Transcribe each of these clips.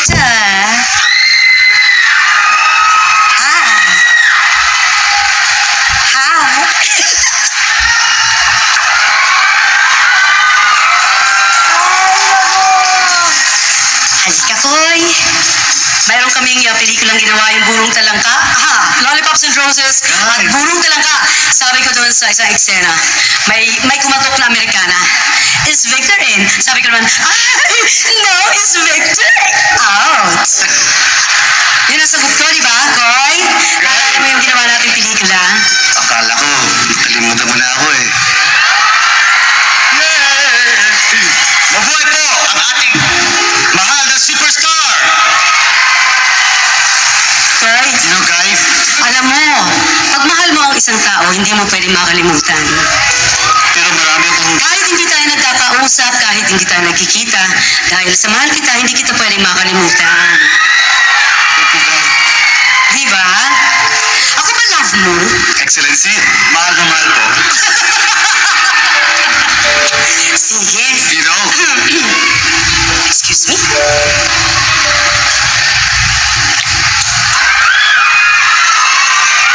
Halika, Koy. Mayroon kaming pelikulang ginawa yung Burong Talangka. Lollipops and Roses at Burong Talangka. Sabi ko doon sa isang eksena, may kumatok na Amerikana. Is Victor in? Sabi ko naman, no, is Victor out. Yun ang sagot ko, di ba, Koy? Naalala mo yung ginawa natin pelikula? Akala ko, nakalimutan mo na ako eh. Mabuhay po ang ating mahal na superstar! Koy? Sino, Guy? Alam mo, pag mahal mo ang isang tao, hindi mo pwede makalimutan. Pero marami akong... Kahit hindi tayo nagkakausap, kahit hindi tayo nagkikita, dahil sa mahal kita, hindi kita pwede makalimutan. Di ba? Ako ba love mo? Excellency, mahal na mahal po. Sige. You know? Excuse me?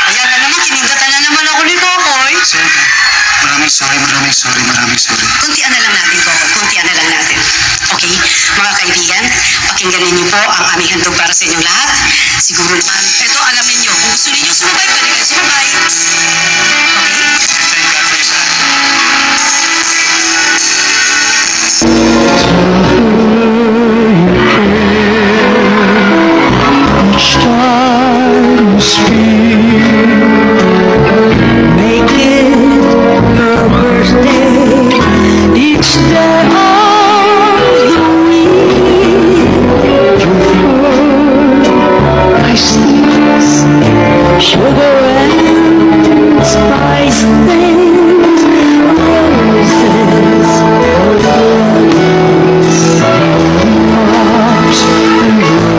Ayan na naman, kinindatan na naman ako ni Kokoy. Sorry. Maraming sorry. Kuntian na lang natin, Kokoy. Kuntian na lang natin. Okay? Mga kaibigan, pakinggan ninyo po ang aming handog para sa inyong lahat. Siguro naman, ito alamin nyo. Kung gusto ninyo sumabay, pwede kayo sumabay. Okay? Thank God for you, man. Make it your birthday each day of the week. Nice things, sugar and spice things, roses, lollipops and roses.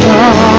Salamat.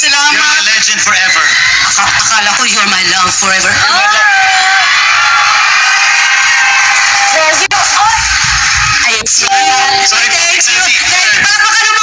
You're my legend forever. Akala ko you're my love forever. Ayun siya. Sorry, Thank you. Excellency. Palakpakan naman